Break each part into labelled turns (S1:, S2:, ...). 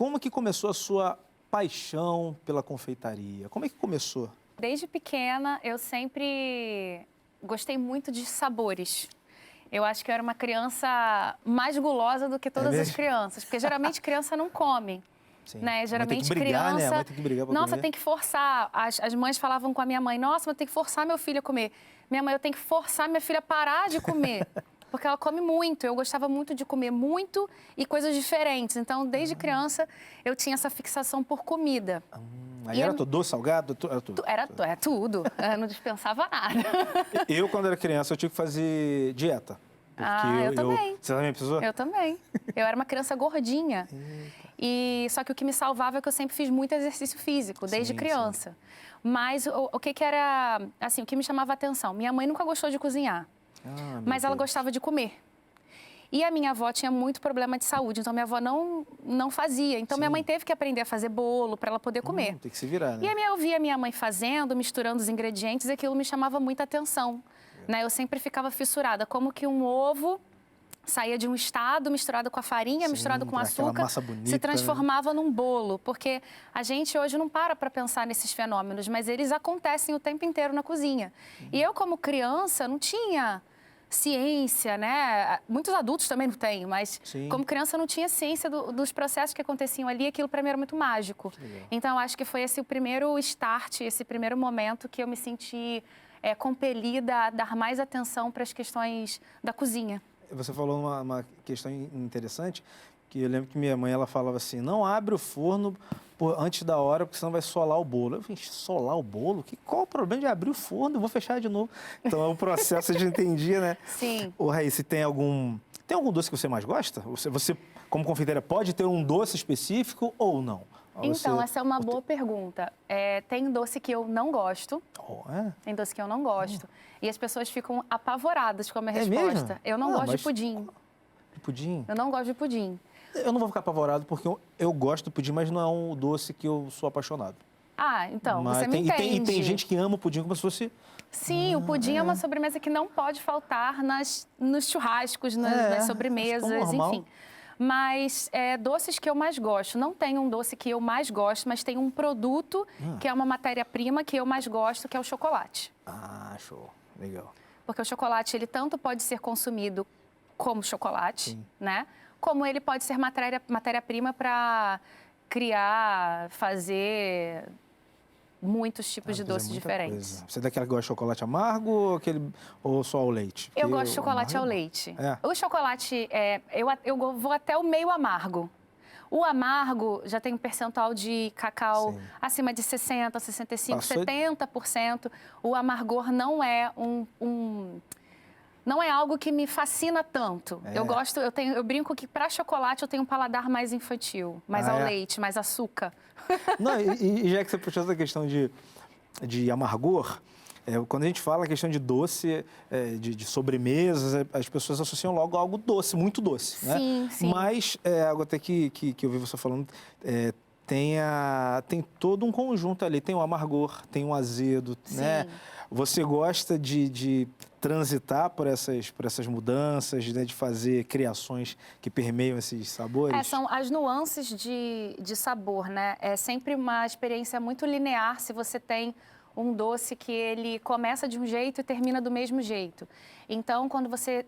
S1: como que começou a sua paixão pela confeitaria? Como é que começou?
S2: Desde pequena, eu sempre gostei muito de sabores. Eu acho que eu era uma criança mais gulosa do que todas as crianças, porque geralmente criança não come.
S1: Sim.
S2: Né? Geralmente
S1: tem que brigar,
S2: criança,
S1: né? A mãe tem que brigar pra
S2: nossa,
S1: comer.
S2: tem que forçar. As mães falavam com a minha mãe, nossa, mas tem que forçar meu filho a comer. Minha mãe, eu tenho que forçar minha filha a parar de comer, porque ela come muito. Eu gostava muito de comer muito e coisas diferentes. Então, desde criança, eu tinha essa fixação por comida.
S1: Aí era tudo doce, salgado? Era tudo.
S2: Era tudo. Eu não dispensava nada.
S1: Eu, quando era criança, eu tive que fazer dieta. Porque
S2: Eu também.
S1: Você também precisou?
S2: Eu também. Eu era uma criança gordinha. Só que o que me salvava é que eu sempre fiz muito exercício físico, desde criança. Sim. Mas o que era, assim, o que me chamava a atenção? Minha mãe nunca gostou de cozinhar, mas ela gostava de comer. E a minha avó tinha muito problema de saúde, então minha avó não fazia. Então minha mãe teve que aprender a fazer bolo para ela poder comer.
S1: Tem que se virar, né?
S2: E aí eu via minha mãe fazendo, misturando os ingredientes, e aquilo me chamava muita atenção. Né? Eu sempre ficava fissurada, como que um ovo saía de um estado misturado com a farinha, misturado com açúcar,
S1: massa bonita,
S2: se transformava num bolo. Porque a gente hoje não para pensar nesses fenômenos, mas eles acontecem o tempo inteiro na cozinha. E eu, como criança, não tinha ciência, né? Muitos adultos também não têm, mas como criança eu não tinha ciência dos processos que aconteciam ali, aquilo para mim era muito mágico. Então, eu acho que foi esse o primeiro start, esse primeiro momento que eu me senti compelida a dar mais atenção para as questões da cozinha.
S1: Você falou uma questão interessante, que eu lembro que minha mãe ela falava assim, não abre o forno antes da hora, porque senão vai solar o bolo. Eu falei, solar o bolo? Qual o problema de abrir o forno? Eu vou fechar de novo. Então, é um processo, a gente entendia, né?
S2: Sim.
S1: Ô, Raíssa, tem algum doce que você mais gosta? Você, como confeiteira, pode ter um doce específico ou não?
S2: Então, essa é uma boa pergunta. Tem doce que eu não gosto. Tem doce que eu não gosto. E as pessoas ficam apavoradas com a minha resposta.
S1: Mesmo?
S2: Eu não gosto de pudim.
S1: De pudim?
S2: Eu não gosto de pudim.
S1: Eu não vou ficar apavorado porque eu gosto do pudim, mas não é um doce que eu sou apaixonado.
S2: Então,
S1: mas
S2: você me entende.
S1: E tem gente que ama o pudim como se fosse...
S2: Sim, o pudim é uma sobremesa que não pode faltar nos churrascos, nas sobremesas, enfim. Mas doces que eu mais gosto. Não tem um doce que eu mais gosto, mas tem um produto que é uma matéria-prima que eu mais gosto, que é o chocolate.
S1: Show. Legal.
S2: Porque o chocolate, ele tanto pode ser consumido como chocolate, né? Como ele pode ser matéria-prima para criar, fazer muitos tipos de doces diferentes.
S1: Coisa. Você é daquela que gosta de chocolate amargo ou só ao leite?
S2: Eu gosto de chocolate ao leite. O chocolate, eu vou até o meio amargo. O amargo já tem um percentual de cacau acima de 60%, 65%, 70%. O amargor não é não é algo que me fascina tanto. Eu brinco que para chocolate eu tenho um paladar mais infantil, mais ao leite, mais açúcar.
S1: Não, e já que você puxou essa questão de amargor, quando a gente fala a questão de doce, de sobremesas, as pessoas associam logo a algo doce, muito doce, né?
S2: Sim.
S1: Mas, algo até que eu vi você falando, tem todo um conjunto ali, tem o amargor, tem o azedo, né? Você gosta de transitar por essas mudanças, né? De fazer criações que permeiam esses sabores?
S2: São as nuances de sabor, né? É sempre uma experiência muito linear se você tem um doce que ele começa de um jeito e termina do mesmo jeito. Então, quando você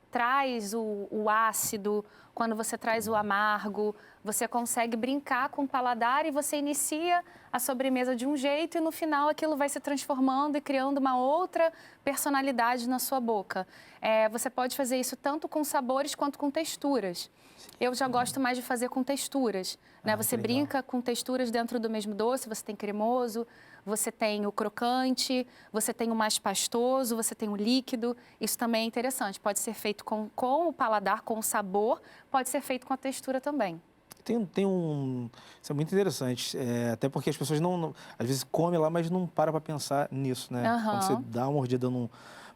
S2: traz o ácido, quando você traz o amargo, você consegue brincar com o paladar e você inicia a sobremesa de um jeito e no final aquilo vai se transformando e criando uma outra personalidade na sua boca. Você pode fazer isso tanto com sabores quanto com texturas. Eu já gosto mais de fazer com texturas, né? Você brinca com texturas dentro do mesmo doce, você tem cremoso, você tem o crocante, você tem o mais pastoso, você tem o líquido. Isso também é interessante. Pode ser feito com o paladar, com o sabor, pode ser feito com a textura também. Isso é muito interessante, até porque as pessoas às vezes comem lá, mas não para pensar nisso, né? Quando você dá uma mordida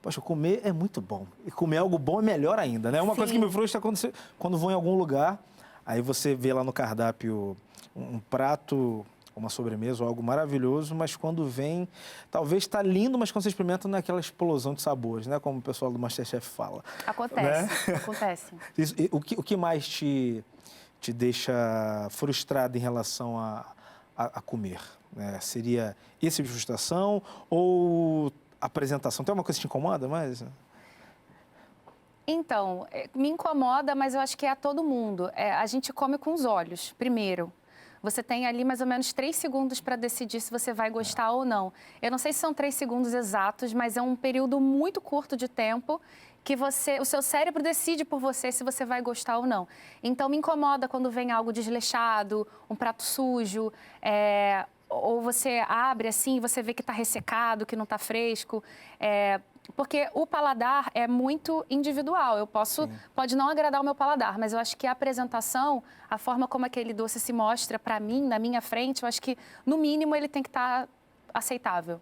S2: Poxa, comer é muito bom. E comer algo bom é melhor ainda, né? Uma coisa que me frustra é quando vou em algum lugar, aí você vê lá no cardápio um prato, uma sobremesa ou algo maravilhoso, mas quando vem, talvez está lindo, mas quando você experimenta não é aquela explosão de sabores, né? Como o pessoal do MasterChef fala. Acontece,
S1: né?
S2: acontece.
S1: O que mais te te deixa frustrado em relação a comer? Né? Seria esse tipo de frustração ou apresentação? Tem alguma coisa que te incomoda mais?
S2: Então, me incomoda, mas eu acho que é a todo mundo. A gente come com os olhos, primeiro. Você tem ali mais ou menos 3 segundos para decidir se você vai gostar ou não. Eu não sei se são 3 segundos exatos, mas é um período muito curto de tempo que o seu cérebro decide por você se você vai gostar ou não. Então, me incomoda quando vem algo desleixado, um prato sujo, ou você abre assim e você vê que está ressecado, que não está fresco. Porque o paladar é muito individual. Pode não agradar o meu paladar, mas eu acho que a apresentação, a forma como aquele doce se mostra para mim, na minha frente, eu acho que, no mínimo, ele tem que estar aceitável.